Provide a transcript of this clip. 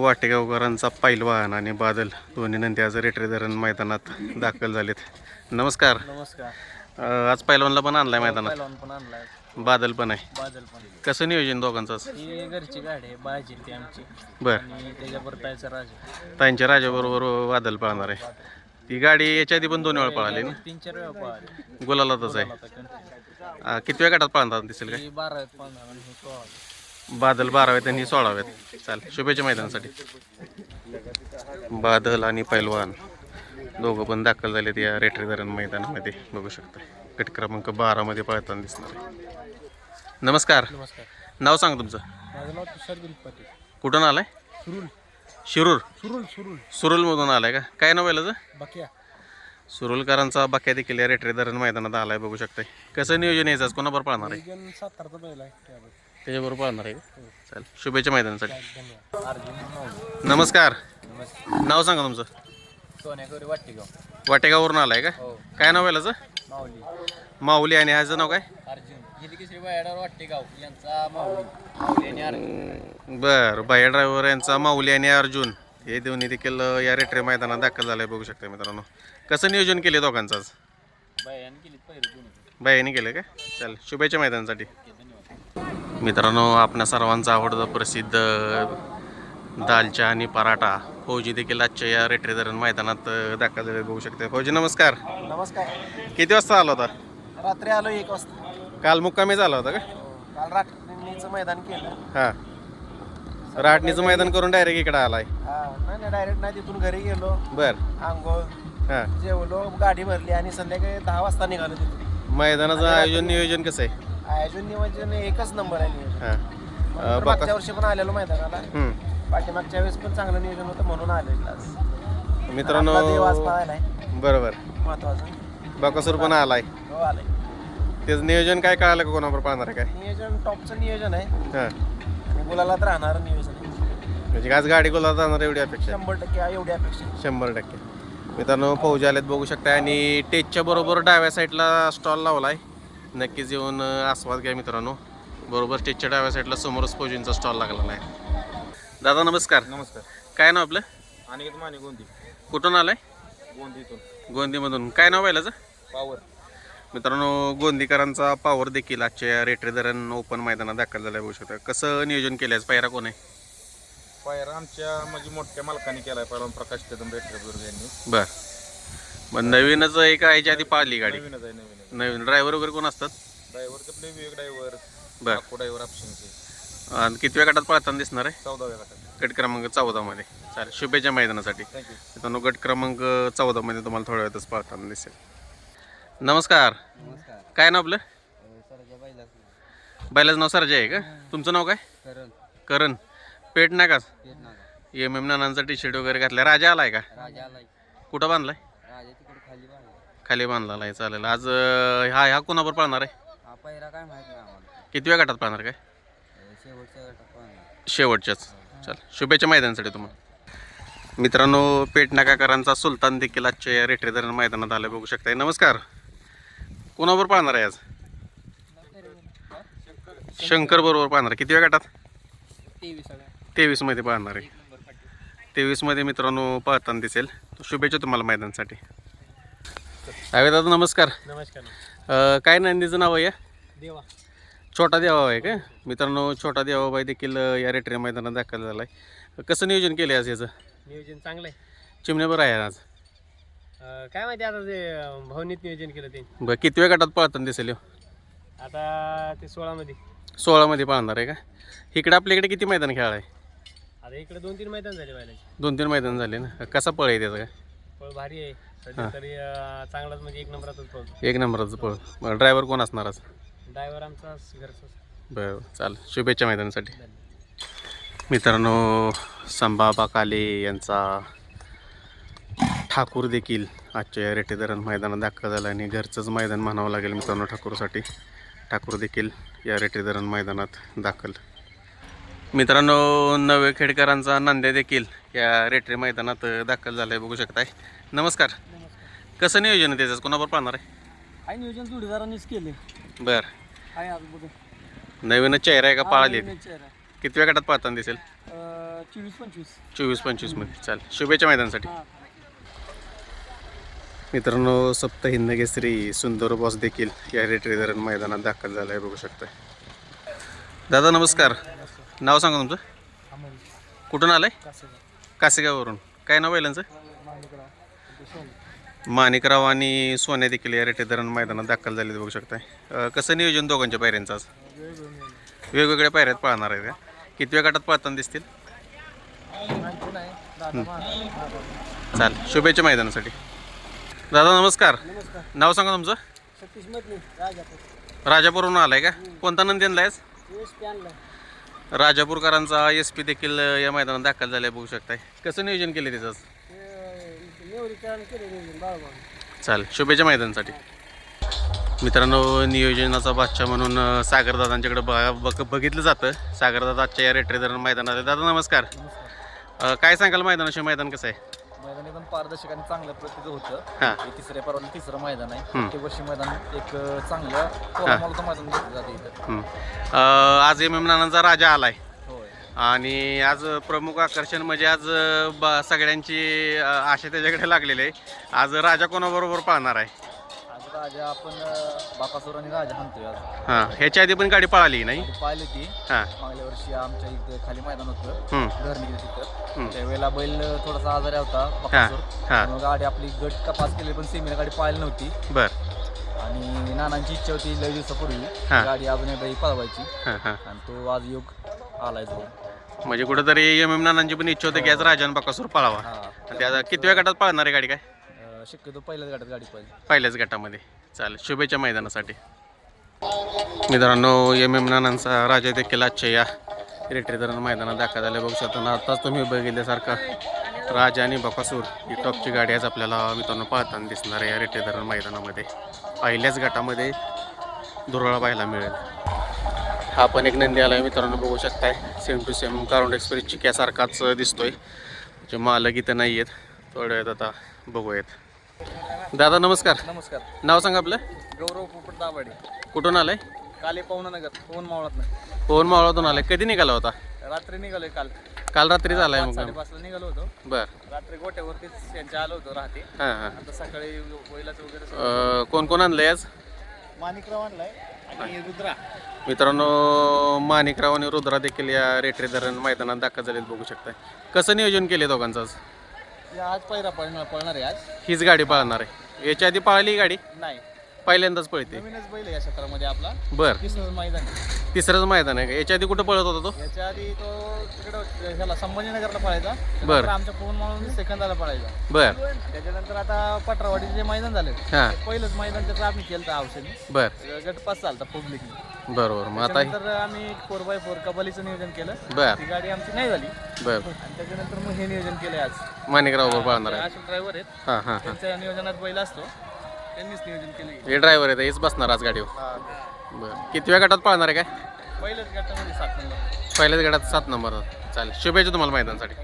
वाटेगावकरांचा पैलवान आणि बादल दोन्ही नंदी आज रेटरे धरण मैदानात दाखल झालेत. नमस्कार. नमस्कार. आज पैलवानला पण आणलाय मैदानात, पहिलवान पण आणलाय, बादल पण आहे. बादल पण. कसं नियोजन दोघांचं आज? ही घरची गाडी आहे, बाजी ती आमची. बर, आणि त्याच्यावर तायचा राजा. ताईंच्या राजाबरोबर बादल पळणार आहे. ती गाडी याच्या आधी पण 2 वेळा पळाली ना, 3-4 वेळा पळाली. गुलालातच आहे. किती वेळ गटात पळणार दिसेल काय? ही 12 आहेत पळणार आणि ही 16. बादल 12वेत आणि 16वेत. चाल, शुभेच्छा मैदानासाठी. बादल आणि पैलवान दोघं पण दाखल झालेत या रेटरी धरण मैदानामध्ये. बघू शकता गट क्रमांक 12 मध्ये पळताना दिसणार आहे. नमस्कार. नमस्कार. नाव सांग तुमचं. माझं नाव तुषार दिलीप पाटील. कुठून आलाय? सुरुल. शिरूर. सुरुल. सुरुलमधून आलाय का? काय नाव आहे बक्या. सुरुलकरांचा बक्या देखील या रेटरी धरण मैदानात आलाय. बघू शकताय. कसं नियोजन यायचं आज? कोणाबरोबर पाळणार आहे? 7 पहिला आहे त्याच्याबरोबर पाळणार आहे का? चालेल, शुभेच्छा मैदानासाठी. धन्यवाद. अर्जुन. नमस्कार. नमस्कार. नाव सांगा तुमचं. सोन्याकवरी वाटेगाव. वाटेगाववरून आलाय का? हो. काय नाव आहे माऊली. माऊली. आणि ह्याचं नाव काय? अर्जुन. हिंदकेसरी बायडावर वाटेगाव यांचा माऊली आणि अर्जुन. बरं, बाया ड्रायव्हर यांचा माऊली आणि अर्जुन हे दोन्ही देखील या रेटरे मैदानात दाखल झालंय. बघू शकता मित्रांनो. कसं नियोजन केले दोघांचं आज? बायाने केली पहिली दोन. बायाने केलं का? चल, शुभेच्छा मैदानासाठी. धन्यवाद. मित्रांनो, आपल्या सर्वांचा आवडता प्रसिद्ध दालचा आणि पराठा फौजी देखील आजच्या या रेटरे धरण मैदानात दाखल झाले. बघू शकता. फौजी नमस्कार. नमस्कार. किती वाजता आला होता? रात्री आलो 1 वाजता. काल मुक्कामी झाला होता का? काल रात्रीचं मैदान केलं. हां, राटणीचं मैदान करून डायरेक्ट इकडे आलाय. नाही डायरेक्ट नाही, तिथून घरी गेलो. बर. आंघोळ, हां, जेवलो, गाडी भरली आणि संध्याकाळी 10 वाजता निघालो तिथून. मैदानाचं आयोजन नियोजन कसं आहे? आयोजन नियोजन एकच नंबर आहे नियोजन. हां, मागच्या वर्षी पण आलेलो मैदानाला. हम्म. पाठीमागच्या वेळेस पण चांगलं नियोजन होतं म्हणून आलेलो आज. मित्रांनो, आपला देव आज पाहायलाय बरोबर. महत्वाचं. बकासूर पण आलाय. हो आलाय. त्याचं नियोजन काय कळालं का? कोणावर पाहणार आहे काय? नियोजन टॉपचं नियोजन आहे हां, आणि गुलालात राहणार नियोजन आहे. म्हणजे आज गाडी गोला जाणार एवढी अपेक्षा? 100% एवढी अपेक्षा. 100%. मित्रांनो, फौजी आलेत बघू शकता. आणि टेजच्या बरोबर डाव्या साईडला स्टॉल लावलाय. नक्कीच येऊन आस्वाद घ्या मित्रांनो. बरोबर स्टेजच्या डाव्या साईडला समोरच फौजींचा स्टॉल लागलेला आहे. दादा नमस्कार. नमस्कार. काय नाव आपलं? अनिकेत माने गोंदी. कुठून आलाय? गोंदीतून. गोंदीमधून. काय नाव आहे पावर. मित्रांनो, गोंदीकरांचा पावर देखील आजच्या रेटरी धरण ओपन मैदानात दाखल झाला. बघू शकता. कसं नियोजन केलं आहे? पायरा कोण आहे? पायरा आमच्या म्हणजे मोठ्या मालकाने केलाय, पहिला प्रकाश कदम रेटरेबुर्ग यांनी. बर. मग नवीनच आहे का याच्या आधी पाहिली गाडी? नवीनच आहे. नवीन. ड्रायव्हर वगैरे कोण असतात? ड्रायव्हर आपले विवेक ड्रायव्हर, बर. अक्को ड्रायव्हर ऑप्शनचे. आणि किती वेळ गटात पळताना दिसणार आहे? 14व्या गटात. गट क्रमांक 14 मध्ये. चालेल, शुभेच्छा मैदानासाठी. थँक्यू. मित्रांनो, गट क्रमांक 14 मध्ये तुम्हाला थोड्या वेळातच पळताना दिसेल. नमस्कार. नमस्कार. काय नाव आपलं? सरजा बैलाच. बैलाचं नाव सरजा आहे का? तुमचं नाव काय? करण. करण. पेट नाका. पेट नागा. एम नानांचा टी शर्ट वगैरे घातलाय. राजा आलाय का? राजा आलाय. कुठं बांधलाय? राजा तिकडे खाली बांधला. खाली बांधला आहे. चालेल. आज हा कोणावर पळणार आहे? हा पहिला काय माहित नाही आम्हाला. किती वेळ गटात पळणार काय? शेवटच्या गटात पाहणार. शेवटच्याच. चल, शुभेच्छा मैदानासाठी तुम्हाला. मित्रांनो, पेट नाकाकरांचा सुलतान देखील आजच्या या रेटरी धरण मैदानात आले. बघू शकताय. नमस्कार. कोणावर पाळणार आहे आज? शंकर बरोबर पाळणार. किती वेळ गटात? 23 मध्ये पाळणार आहे. 23 मध्ये मित्रांनो पाळताना दिसेल. शुभेच्छा तुम्हाला मैदानासाठी. दादा नमस्कार. नमस्कार. काय नंदीचं नाव आहे? देवा. छोटा देवा आहे का? मित्रांनो, छोटा देवाबाई देखील या रेटरी मैदानात दाखल झाला आहे. कसं नियोजन केलं आज याचं? नियोजन चांगलं आहे. चिमण्यावर आहे आज. काय माहिती आता ते भावनीत नियोजन केलं ते. बरं, किती वेळ गटात पळताना दिसेल? आता ते 16 मध्ये. 16 मध्ये पाळणार आहे का? इकडे आपल्याकडे किती मैदान खेळ आहे? आता इकडे 2-3 मैदान झाले बैलाचे. 2-3 मैदान झाले ना. कसा पळ आहे त्याचा? काय पळ भारी आहे सध्या तरी. चांगलाच म्हणजे 1 नंबरातच पळतो. 1 नंबराचं पळ. ड्रायव्हर कोण असणार आज? ड्रायव्हर आमचा घरचा. बरं, चालेल. शुभेच्छा मैदानासाठी. मित्रांनो, संभाबा काले यांचा ठाकूर देखील आजच्या या रेटरी धरण मैदानात दाखल झाला. आणि घरचंच मैदान म्हणावं लागेल मित्रांनो ठाकूरसाठी. ठाकूर देखील या रेटरी धरण मैदानात दाखल. मित्रांनो, नवे खेडकरांचा नांद्या देखील या रेटरी मैदानात दाखल झाला आहे. बघू शकताय. नमस्कार. कसं नियोजन आहे त्याचं? कोणाबरोबर पाळणार आहे? काय नियोजन जोडीदारांनीच केले. बरं. काय आज बघ. नवीनच चेहरा आहे का? पाळाली? किती वेळ गटात पळताना दिसेल? 24-25. 24-25 मध्ये. चालेल, शुभेच्छा मैदानासाठी. मित्रांनो, सप्त हिंद केसरी सुंदर बॉस देखील या रेटरी धरण मैदानात दाखल झाला आहे, बघू शकताय. दादा नमस्कार, नाव सांगा तुमचं. कुठून आलाय? कासेगाववरून. काय नाव बैलांचं? माणिकराव आणि सोन्या देखील या रेटरी धरण मैदानात दाखल झाले, बघू शकताय. कसं नियोजन दोघांच्या पायऱ्यांचं आज? वेगवेगळ्या पायऱ्यात पळणार आहेत का? किती वेळ गटात पळताना दिसतील? चालेल, शुभेच्छा मैदानासाठी. दादा नमस्कार, नाव सांगा तुमचं. सतीश मधली राजापूर. राजापूरहून आलाय का? कोणता नंदी आणलाय? आणलाय. राजापूरकरांचा SP देखील या मैदानात दाखल झालाय, बघू शकताय. कसं नियोजन केले त्याचं? चालेल, शुभेच्छा मैदानासाठी. मित्रांनो, नियोजनाचा बादशाह म्हणून सागरदादांच्याकडे बघितलं जातं. सागरदादा आजच्या या रेटरी धरण मैदानात आहे. दादा नमस्कार. काय सांगाल मैदानाशिवाय? मैदान कसं आहे? मैदान एकदम पारदर्शक आणि चांगल्या प्रतीचं होतं. हां. हे तिसरं मैदान आहे. प्रत्येक वर्षी मैदान एक चांगलं तोलामोलाचं मैदान घेतलं जातं इथं. आज MM नानांचा राजा आलाय होय. आणि आज प्रमुख आकर्षण म्हणजे आज सगळ्यांची आशा त्याच्याकडे लागलेली आहे. आज राजा कोणाबरोबर पाळणार आहे? आज राजा आपण बाकासूर आणि राजा म्हणतोय आज. हां, ह्याच्या आधी पण गाडी पळाली नाही? पाहिली ती हां. मागल्या वर्षी आमच्या इथे खाली मैदान होतं हं. घरनी तिथं. हं. त्यावेळेला बैल थोडासा आजारी होता हां. बाकासूर. हां. मग गाडी आपली गट कपास केली पण सेमीला गाडी पाहिली नव्हती. बरं. आणि नानांची इच्छा होती लय दिवसापूर्वी हां. गाडी अजून एकदा पळवायची हां हां. आणि तो आज योग आलाय जो. म्हणजे कुठेतरी MM नानांची पण इच्छा होती की आज राजान बकासूर पळावा. आणि त्याचा किती वेळ गटात पळणार आहे गाडी? काय शक्यतो पहिल्याच गाठात गाडी पाहिजे. पहिल्याच गटामध्ये. चालेल, शुभेच्छा मैदानासाठी. मित्रांनो, MM नानांचा राजा देखील आजच्या या रेटरी धरण मैदानात दाखल झाले, बघू शकता. आताच तुम्ही बघितल्यासारखा राजा आणि बकासूर ही टॉपची गाडी आज आपल्याला मित्रांनो पळताना दिसणार आहे या रेटरी धरण मैदानामध्ये. पहिल्याच गटामध्ये धुरळा पाहायला मिळेल. हा पण एक नंदी आला आहे मित्रांनो, बघू शकताय. सेम टू सेम कारुंड एक्सप्रेस चिक्यासारखाच दिसतोय. जे मालक इथं नाही आहेत, थोड्या वेळात आता बघूयात. दादा नमस्कार, नमस्कार. नाव सांगा आपलं. गौरव पोपट दाभाडे. कुठून आलाय? काले पवनानगर पवन मावळातनं. पवन मावळातून आलाय. कधी निघाला होता? रात्री निघालोय काल. काल रात्री झालाय मग? 5:30 निघालो होतो. बर. रात्री गोट्यावरतीच त्यांच्या आलो होतो राहते. हां हां. आता सकाळी बैलाचं वगैरे कोण कोण आणलंय आज? माणिकराव आणलाय आणि रुद्रा. मित्रांनो, माणिकराव आणि रुद्रा देखील या रेटरी धरण मैदानात दाखल झालेत, बघू शकताय. कसं नियोजन केले दोघांचं आज? आज पहिला पळणार आहे आज. हीच गाडी पळणार आहे? याच्या आधी पळाली ही गाडी? नाही, पहिल्यांदाच पळते. नवीनच बैल आहे या क्षेत्रामध्ये आपला. बर. तिसरंच मैदान आहे. तिसरंच मैदान आहे का? याच्या आधी कुठं पळत होता तो? याच्या आधी तो तिकडं ह्याला संभाजीनगरला पळायचा. बरं. त्यानंतर आमच्या पवन मावळून सेकंदाला पळायचा. बर. त्याच्यानंतर आता पटरावाडीचे जे मैदान झाले हां. पहिलंच मैदान त्याचं आम्ही केलं होतं औषधी. बर. गटपास चालता पब्लिकने. बरोबर. मग आता त्यानंतर आम्ही 4x4 कबलीचं नियोजन केलं. बर. ती गाडी आमची नाही झाली बर. आणि त्याच्यानंतर मग हे नियोजन केलंय आज. माणिकराव पळणार आहे? अशोक ड्रायव्हर आहेत. हां हां हां. त्यांच्या नियोजनात बैल असतो, त्यांनीच नियोजन केलंय. हे ड्रायव्हर आहे, हेच बसणार आज गाडीवर? बरं. किती वेळ गटात पळणार आहे काय? पहिल्याच गटामध्ये 7 नंबर. पहिल्याच गटात 7 नंबर. चालेल, शुभेच्छा तुम्हाला मैदानासाठी.